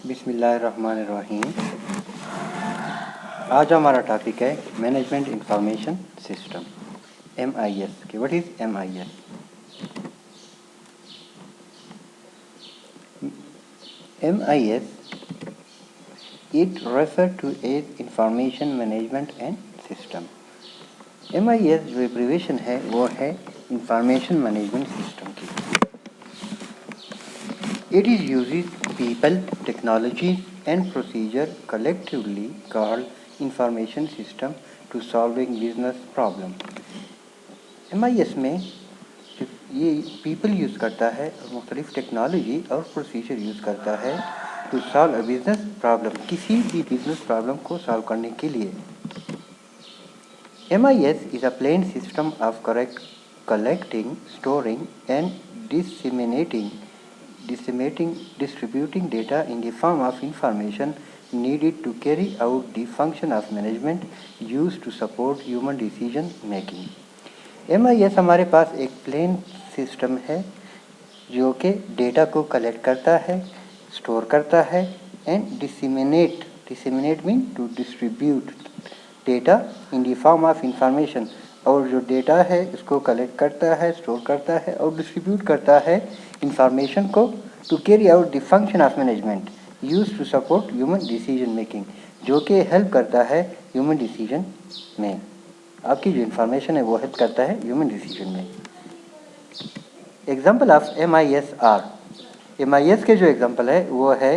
बिस्मिल्लाहिर्रहमानिर्रहीम। आज हमारा टॉपिक है मैनेजमेंट इंफॉर्मेशन सिस्टम, MIS। के what is MIS? MIS it refer to as information management and system. MIS जो एब्रीवेशन है वो है इंफॉर्मेशन मैनेजमेंट सिस्टम की। It is uses people, technology and procedure collectively called information system to solving business problem। MIS में ये people use करता है और मुख्तलिफ टेक्नोलॉजी और प्रोसीजर यूज़ करता है to solve a business problem, किसी भी बिजनेस प्रॉब्लम को सॉल्व करने के लिए। MIS is a plain system of collecting, storing and distributing data in the form of information needed to carry out the function of management used to support human decision making। MIS हमारे पास एक plane system है जो कि data को collect करता है, store करता है and disseminate mean to distribute data in the form of information. और जो डेटा है इसको कलेक्ट करता है, स्टोर करता है और डिस्ट्रीब्यूट करता है इंफॉर्मेशन को to carry out the function of management use to support human decision making, जो कि हेल्प करता है ह्यूमन डिसीजन में। आपकी जो इंफॉर्मेशन है वो हेल्प करता है ह्यूमन डिसीजन में। Example of MIS are, MIS के जो एग्जाम्पल है वो है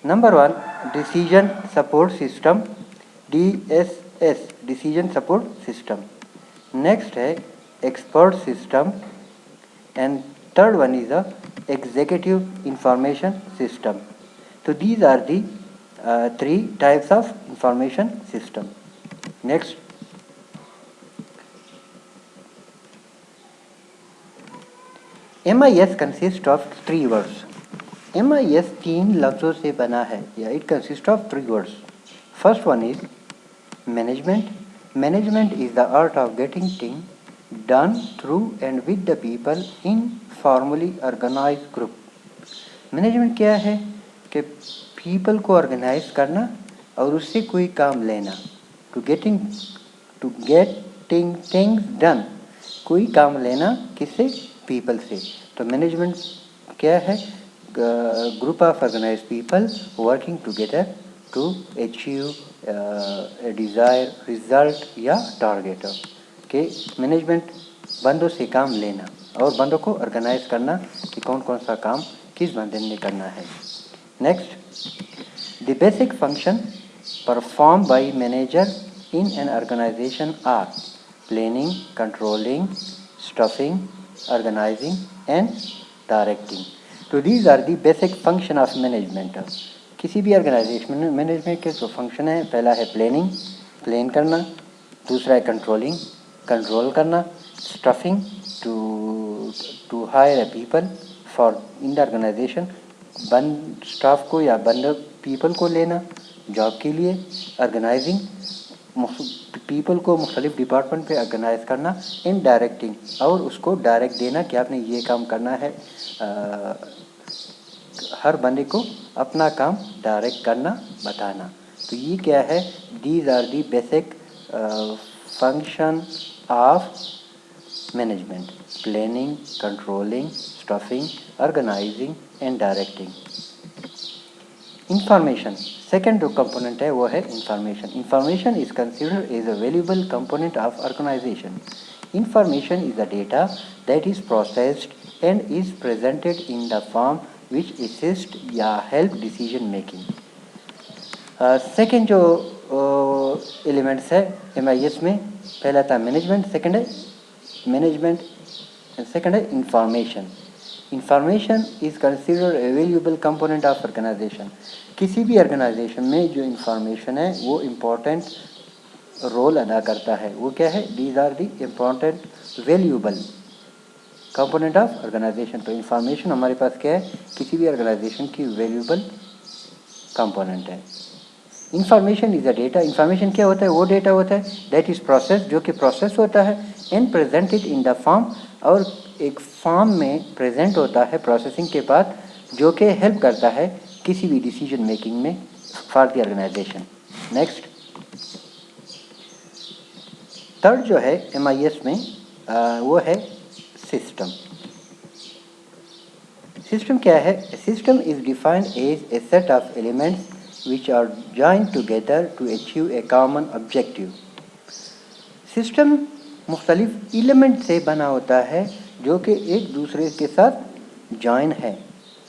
number 1 decision support system, DSS decision support system. Next है expert system and third one is a executive information system. तो these are the 3 types of information system. Next MIS consist of 3 words. MIS 3 लफ्ज़ों से बना है या it consist of 3 words. First one is management. Management is the art of getting thing done through and with the people in formally organize group. Management क्या है कि people को organise करना और उससे कोई काम लेना, टू गेटिंग थिंग्स डन, कोई काम लेना किससे? पीपल से। तो मैनेजमेंट क्या है? Group of organize people working together to achieve desire result या टारगेट। के मैनेजमेंट बंदों से काम लेना और बंदों को ऑर्गेनाइज करना कि कौन कौन सा काम किस बंदे ने करना है। Next the basic function perform by manager in an organization are planning, controlling, staffing, organizing and directing। तो these are the basic function of management। किसी भी ऑर्गेनाइजेशन में मैनेजमेंट के जो फंक्शन है, पहला है प्लानिंग, प्लान करना, दूसरा है कंट्रोलिंग, कंट्रोल करना, staffing to hire a people for in the organization, बंद स्टाफ को या बंद पीपल को लेना जॉब के लिए, ऑर्गेनाइजिंग पीपल को मुख्तलिफ डिपार्टमेंट पे ऑर्गेनाइज करना, इन डायरेक्टिंग और उसको डायरेक्ट देना कि आपने ये काम करना है। हर बंदे को अपना काम डायरेक्ट करना, बताना। तो ये क्या है? These are the basic function of management: planning, controlling, staffing, organizing and directing. Information second जो कंपोनेंट है वो है information. Information is considered as a valuable component of organization. Information is a data that is processed and is presented in the form which assist या help decision making. Second जो elements है MIS में, पहला था management, second है management and second है information. Information is considered a valuable component of organization. किसी भी ऑर्गेनाइजेशन में जो इंफॉर्मेशन है वो इम्पोर्टेंट रोल अदा करता है। वो क्या है? These are the important valuable component of organization. तो इंफॉर्मेशन हमारे पास क्या है? किसी भी ऑर्गेनाइजेशन की वैल्यूएबल कंपोनेंट है। Information is a data. Information क्या होता है? वो डेटा होता है दैट इज प्रोसेस, जो कि प्रोसेस होता है, and presented in the form, और एक फॉर्म में प्रेजेंट होता है प्रोसेसिंग के बाद, जो कि हेल्प करता है किसी भी डिसीजन मेकिंग में for the organization. Next, third जो है MIS में वो है सिस्टम। सिस्टम क्या है? System is defined as a set of elements which are joined together to achieve a common objective. System मुख्तलिफ एलिमेंट से बना होता है जो कि एक दूसरे के साथ जॉइन है,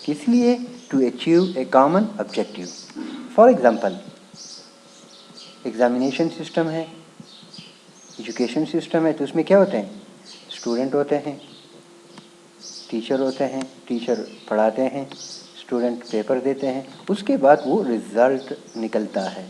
किस लिए? To achieve a common objective. For example, examination system है, एजुकेशन सिस्टम है, तो उसमें क्या होते हैं? स्टूडेंट होते हैं, टीचर होते हैं, टीचर पढ़ाते हैं, स्टूडेंट पेपर देते हैं, उसके बाद वो रिज़ल्ट निकलता है।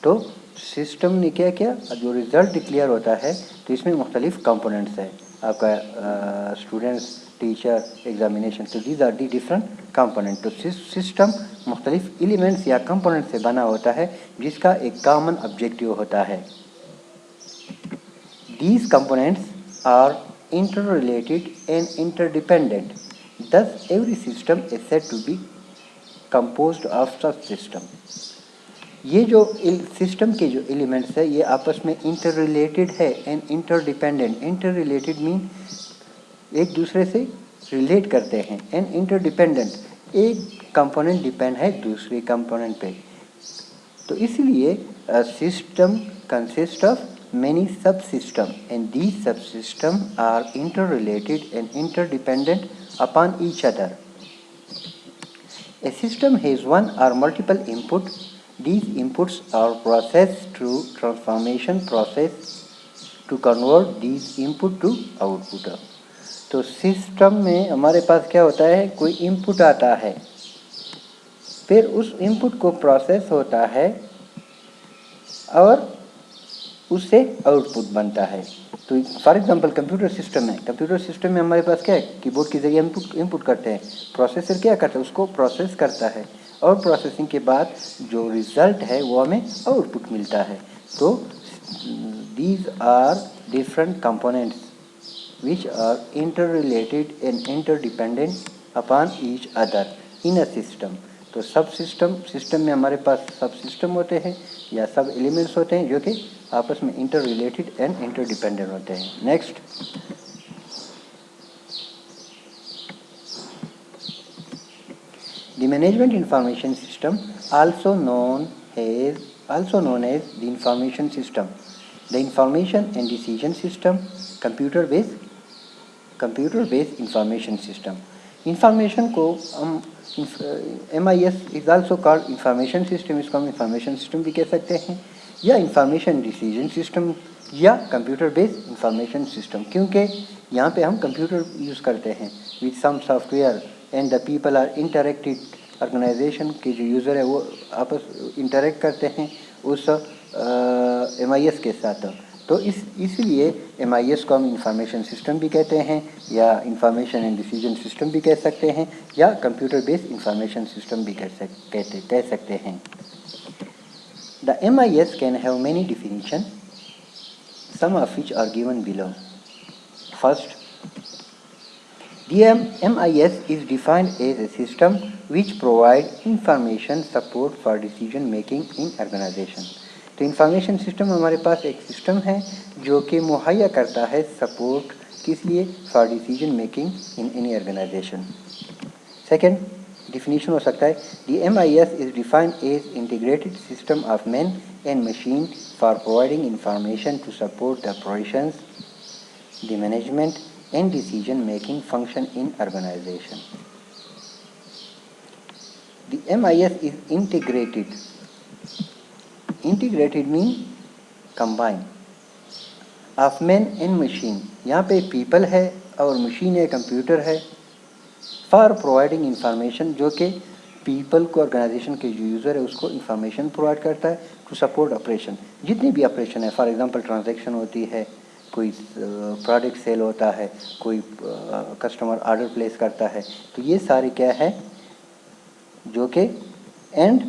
तो सिस्टम ने क्या किया? जो रिज़ल्ट डिक्लेयर होता है तो इसमें मुख्तलिफ कंपोनेंट्स हैं, आपका स्टूडेंट्स, टीचर, एग्जामिनेशन, तो these are the different component. तो सिस्टम मुख्तलिफ एलिमेंट्स या कंपोनेंट से बना होता है जिसका एक कॉमन ऑब्जेक्टिव होता है। These components are interrelated and interdependent. Thus, every system is said to be composed of such system. ये जो सिस्टम के जो एलिमेंट्स है ये आपस में इंटररिलेटेड है एंड इंटरडिपेंडेंट। इंटररिलेटेड मीन एक दूसरे से रिलेट करते हैं, एंड इंटरडिपेंडेंट एक कंपोनेंट डिपेंड है दूसरे कंपोनेंट पे। तो इसलिए system consist of many subsystems and these subsystems are interrelated and interdependent upon each other. A system has one or multiple inputs. These inputs are processed through transformation process to convert these input to output. तो system में हमारे पास क्या होता है? कोई input आता है, फिर उस इनपुट को प्रोसेस होता है और उससे आउटपुट बनता है। तो फॉर एग्जांपल कंप्यूटर सिस्टम है, कंप्यूटर सिस्टम में हमारे पास क्या है? कीबोर्ड के जरिए इनपुट करते हैं, प्रोसेसर क्या करता है? उसको प्रोसेस करता है और प्रोसेसिंग के बाद जो रिजल्ट है वो हमें आउटपुट मिलता है। तो these are different components which are interrelated and interdependent upon each other in a system. तो सब सिस्टम में हमारे पास सब सिस्टम होते हैं या सब एलिमेंट्स होते हैं जो कि आपस में इंटर रिलेटेड एंड इंटरडिपेंडेंट होते हैं। Next, the management information system also known as the information system, the information and decision system, computer based information system। Information को हम MIS is also called information system, इसको हम information system भी कह सकते हैं, या इंफॉर्मेशन डिसीजन सिस्टम, या कंप्यूटर बेस्ड इंफॉर्मेशन सिस्टम, क्योंकि यहाँ पे हम कंप्यूटर यूज़ करते हैं with some software and the people are interacted. Organization के जो यूज़र है वो आपस इंटरेक्ट करते हैं उस MIS के साथ। तो इसलिए MIS को हम इंफॉर्मेशन सिस्टम भी कहते हैं, या इंफॉर्मेशन एंड डिसीजन सिस्टम भी कह सकते हैं, या कंप्यूटर बेस्ड इंफॉर्मेशन सिस्टम भी कह सकते हैं। The MIS can have many definition, some of which are given below. First, the MIS is defined as a system which provide information support for decision making in organization. तो information system हमारे पास एक system है जो कि मुहैया करता है support, किस लिए? For decision making in any organization. Second definition हो सकता है, the MIS is defined as integrated system of man and machine for providing information to support the operations, the management and decision making function in organization. The MIS is integrated. Integrated mean combine of man and machine. यहाँ पे people है और machine है, computer है, for providing information, जो कि people को, organisation के जो यूज़र है उसको इन्फॉर्मेशन प्रोवाइड करता है टू सपोर्ट ऑपरेशन। जितनी भी ऑपरेशन है, फॉर एग्जांपल ट्रांजैक्शन होती है, कोई प्रोडक्ट सेल होता है, कोई कस्टमर ऑर्डर प्लेस करता है, तो ये सारे क्या है? जो कि and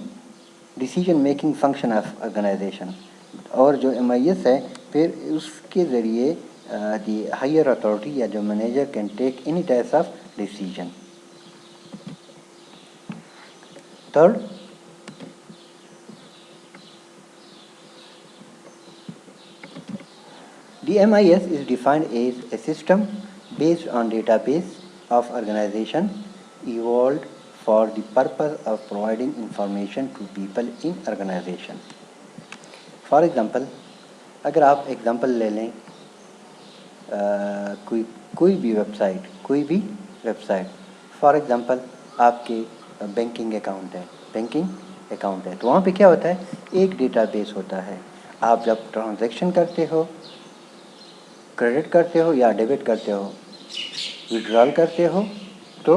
decision making function of organization. और जो MIS है फिर उसके ज़रिए द हायर अथॉरिटी या जो manager can take any types of decision. Third, the MIS is defined as a system based on database of organization evolved for the purpose of providing information to people in organization. For example, अगर आप example ले लें कोई भी website for example आपके banking account है तो वहाँ पे क्या होता है, एक डेटाबेस होता है। आप जब ट्रांजैक्शन करते हो, क्रेडिट करते हो या डेबिट करते हो, विड्रॉल करते हो, तो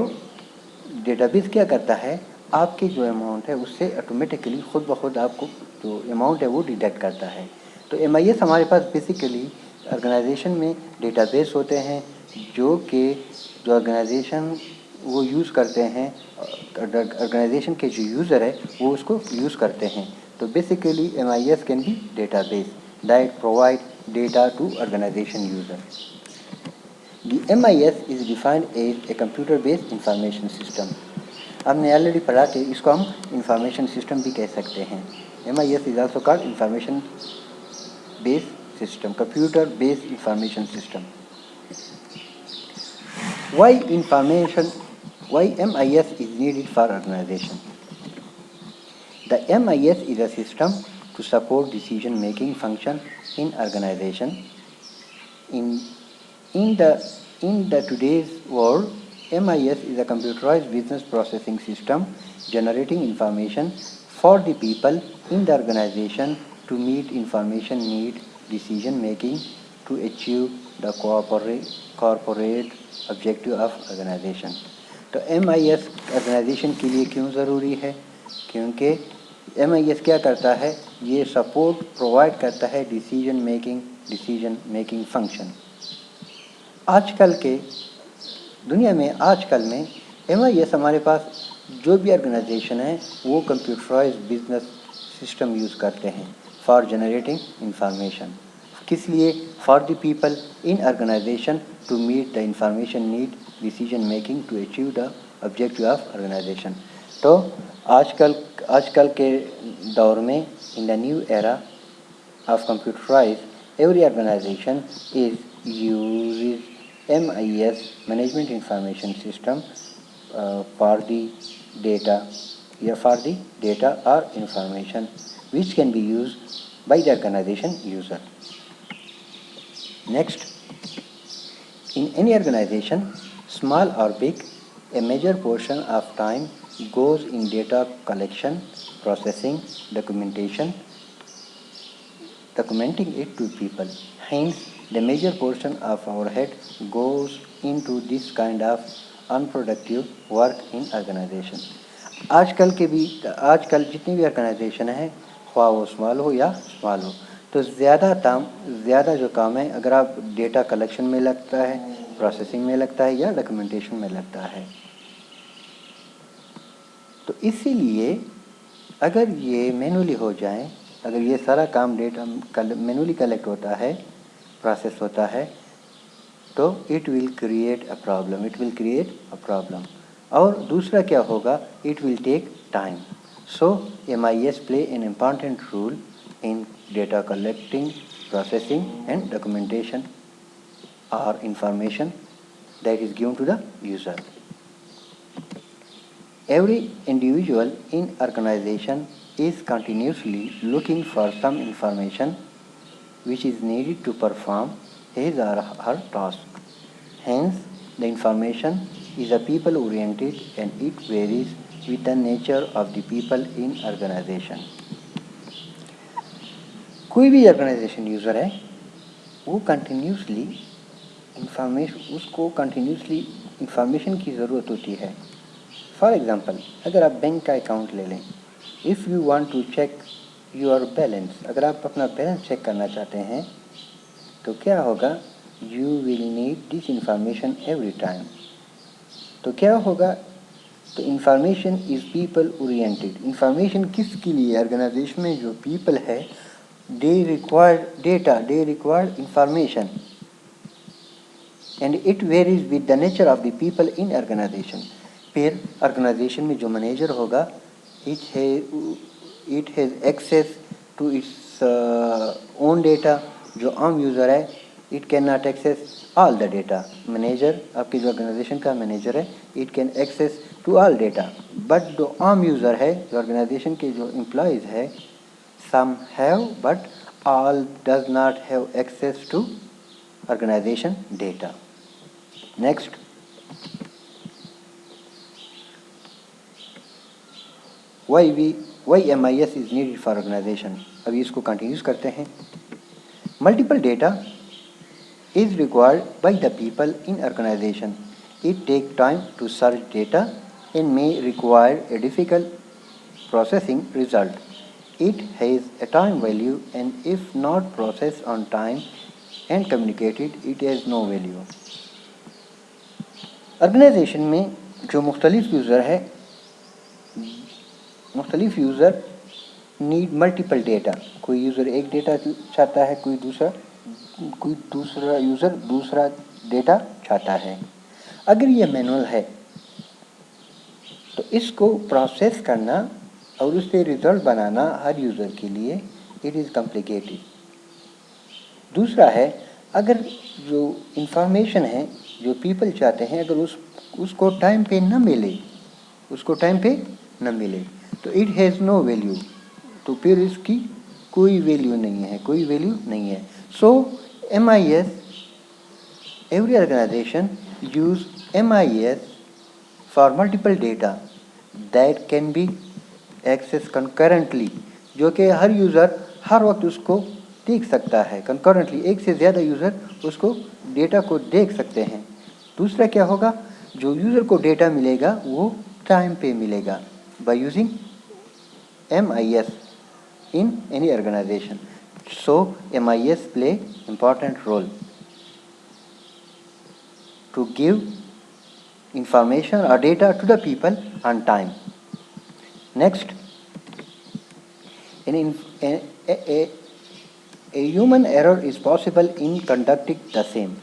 डेटाबेस क्या करता है, आपकी जो अमाउंट है उससे ऑटोमेटिकली खुद ब खुद आपको जो अमाउंट है वो डिडक्ट करता है। तो MIS हमारे पास बेसिकली ऑर्गेनाइजेशन में डेटाबेस होते हैं जो ऑर्गेनाइजेशन वो यूज़ करते हैं, ऑर्गेनाइजेशन के जो यूज़र है वो उसको यूज़ करते हैं। तो basically MIS can be database that provide data to organization user. The MIS is defined as a computer based information system. हमने ऑलरेडी पढ़ा कि इसको हम इंफॉर्मेशन सिस्टम भी कह सकते हैं। MIS is also called information based system, computer based information system. Why MIS is needed for organization? The MIS is a system to support decision making function in organization. In the today's world, MIS is a computerized business processing system generating information for the people in the organization to meet information need, decision making to achieve the corporate objective of organization. तो MIS organisation के लिए क्यों ज़रूरी है? क्योंकि MIS क्या करता है, ये सपोर्ट प्रोवाइड करता है डिसीजन मेकिंग फंक्शन। आजकल के दुनिया में MIS हमारे पास जो भी ऑर्गेनाइजेशन है वो कंप्यूटराइज्ड बिजनेस सिस्टम यूज़ करते हैं फॉर जनरेटिंग इंफॉर्मेशन। किस लिए? For the people in organization to meet the information need, decision making to achieve the objective of organization. तो आजकल के दौर में in the new era of computerized, every organization uses MIS, Management Information System, for the data or information which can be used by the organization user. Next, in any organization, small or big, a major portion of time goes in data collection, processing, documenting it to people. Hence, the major portion of our head goes into this kind of unproductive work in organization. आजकल जितनी भी organisation है, ख्वाह वो small हो या small हो, तो ज़्यादा जो काम है अगर आप डेटा कलेक्शन में लगता है, प्रोसेसिंग में लगता है या डॉक्यूमेंटेशन में लगता है। तो इसीलिए अगर ये मैनुअली हो जाए, अगर ये सारा काम डेटा मैनुअली कलेक्ट होता है, प्रोसेस होता है, तो it will create a problem. और दूसरा क्या होगा, it will take time. So MIS play an important role in data collecting, processing and documentation और information that is given to the user. Every individual in organization is continuously looking for some information which is needed to perform his or her task. Hence, the information is a people-oriented and it varies with the nature of the people in organization. कोई भी organisation user है वो continuously information की ज़रूरत होती है। For example, अगर आप बैंक का अकाउंट ले लें, if you want to check your balance, अगर आप अपना बैलेंस चेक करना चाहते हैं तो क्या होगा, you will need this information every time. तो क्या होगा, तो information is people oriented. Information किसके लिए? ऑर्गेनाइजेशन में जो पीपल है, they require data, they require information and it varies with the nature of the people in organization. फिर ऑर्गेनाइजेशन में जो मैनेजर होगा, it has access to its own data. जो आम यूज़र है, it cannot access all the data. Manager, आपकी जो organisation का मैनेजर है, it can access to all data. But जो आम यूज़र है, जो ऑर्गेनाइजेशन के जो एम्प्लॉयज़ है, some have but all does not have access to organization data. Next, why MIS is needed for organization. अभी इसको कंटिन्यूस करते हैं. Multiple data is required by the people in organization. It takes time to search data and may require a difficult processing result. It has a time value and if not processed on time and communicated, it has no value. Organization में जो मुख्तलिफ user है, मुख्तलिफ user need multiple data. कोई user एक data चाहता है, कोई दूसरा यूज़र दूसरा डेटा चाहता है. अगर ये मैनुअल है तो इसको प्रोसेस करना और उससे रिज़ल्ट बनाना हर यूज़र के लिए इट इज़ कॉम्प्लिकेटेड. दूसरा है, अगर जो इंफॉर्मेशन है जो पीपल चाहते हैं, अगर उसको टाइम पे न मिले तो इट हैज़ नो वैल्यू. तो फिर इसकी कोई वैल्यू नहीं है. सो MIS, every organization use MIS for multiple data that can be accessed concurrently. जो कि हर यूज़र हर वक्त उसको देख सकता है. कंकरेंटली एक से ज़्यादा यूज़र उसको डेटा को देख सकते हैं. दूसरा क्या होगा, जो यूज़र को डेटा मिलेगा वो टाइम पे मिलेगा by using MIS in any organization. So MIS play important role to give information or data to the people on time. Next, a human error is possible in conducting the same.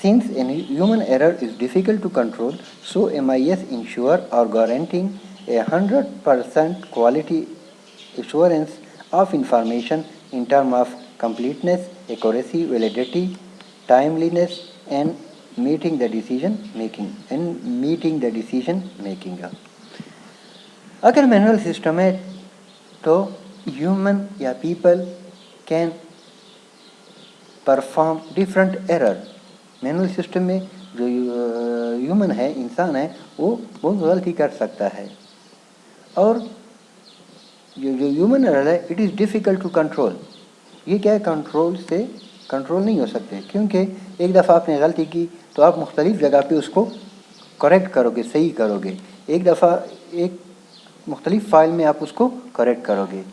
Since a human error is difficult to control, so MIS ensure or guaranteeing 100% quality assurance of information in terms of completeness, accuracy, validity, timeliness, and meeting the decision making. अगर manual system है तो human या people can perform different error. Manual system में जो human है, इंसान है, वो बहुत गलती कर सकता है. और जो ह्यूमन एरर है, it is difficult to control. ये क्या है, कंट्रोल नहीं हो सकते, क्योंकि एक दफ़ा आपने गलती की तो आप मुख्तलिफ जगह पे उसको करेक्ट करोगे, सही करोगे. एक दफ़ा एक मुख्तलिफ फाइल में आप उसको करेक्ट करोगे.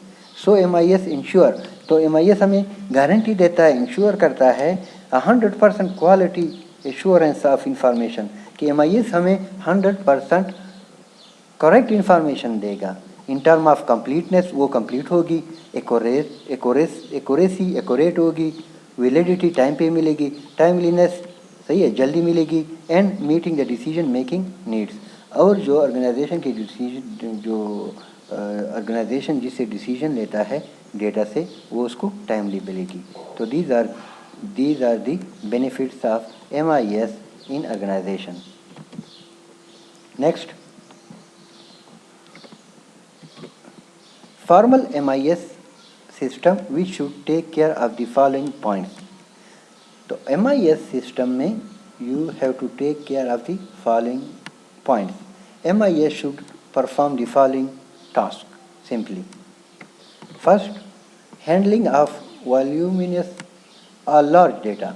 सो MIS इंश्योर, तो MIS हमें गारंटी देता है, इंश्योर करता है 100% क्वालिटी एश्योरेंस ऑफ इंफॉर्मेशन, कि MIS हमें 100% करेक्ट इंफॉर्मेशन देगा. इन टर्म ऑफ कंप्लीटनेस, वो कंप्लीट होगी. एक्यूरेसी एक्यूरेट होगी. वैलिडिटी टाइम पे मिलेगी. टाइमलीनेस सही है, जल्दी मिलेगी. And meeting the decision making needs, और जो ऑर्गेनाइजेशन जिससे डिसीजन लेता है डेटा से, वो उसको टाइमली मिलेगी. तो these are the benefits of MIS in organization. Next, formal MIS system which should take care of the following points. तो MIS system में you have to take care of the following points. MIS should perform the following tasks simply. First, handling of voluminous or large data.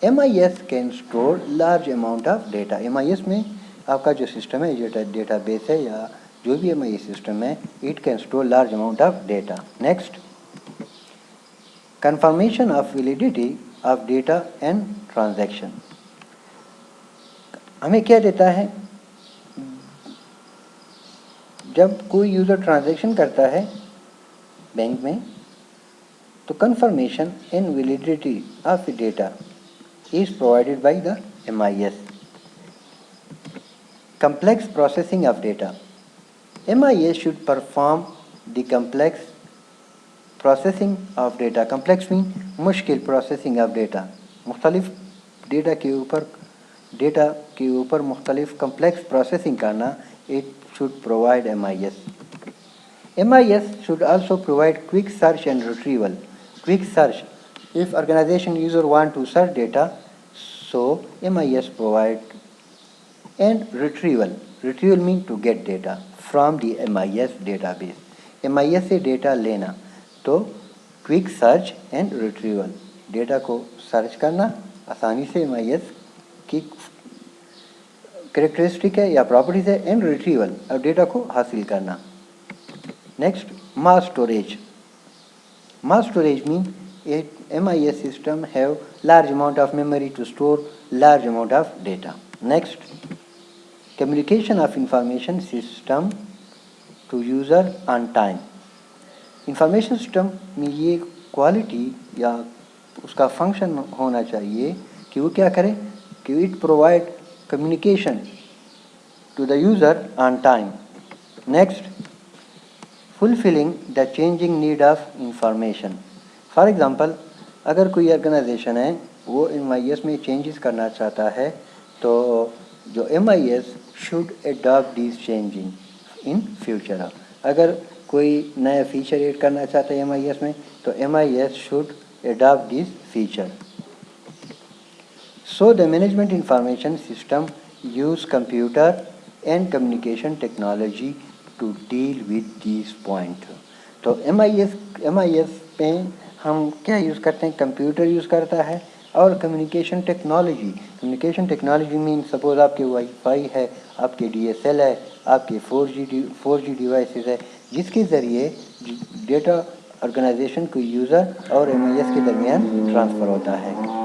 MIS can store large amount of data. MIS में आपका जो system है, जो database है या जो भी MIS system है, it can store large amount of data. Next, confirmation of validity of data and transaction. हमें क्या देता है, जब कोई यूज़र ट्रांजैक्शन करता है बैंक में, तो confirmation and validity of data is provided by the MIS. Complex processing of data. MIS should perform the complex processing of data. Complex mean मुश्किल processing of data. मुख्तलिफ डेटा के ऊपर मुख्तलिफ complex processing करना. It should provide MIS. MIS should also provide quick search and retrieval. Quick search. If organization user want to search data, so MIS provide. And retrieval. Retrieval mean to get data from the MIS database. MIS से data लेना. तो quick search and retrieval, data को search करना आसानी से MIS की characteristic है या प्रॉपर्टीज है, एंड रिट्रीवल और डेटा को हासिल करना. Next, mass storage. Mass storage means a MIS system have large amount of memory to store large amount of data. Next, communication of information system to user on time. Information system में ये quality या उसका function होना चाहिए कि वो क्या करे कि it provide communication to the user on time. Next, fulfilling the changing need of information. For example, अगर कोई ऑर्गेनाइजेशन है वो MIS में चेंजेस करना चाहता है, तो जो MIS should adopt this changing in future. अगर कोई नया फीचर ऐड करना चाहता है MIS में, तो MIS should adopt this feature. So the management information system use computer and communication technology to deal with this point. तो MIS पे हम क्या यूज़ करते हैं? कंप्यूटर यूज़ करता है और communication technology. Communication technology mean suppose आपके वाईफाई है, आपके DSL है, आपके 4G डिवाइसेस है, जिसके ज़रिए डेटा ऑर्गेनाइजेशन को यूज़र और MIS के दरमियान ट्रांसफ़र होता है.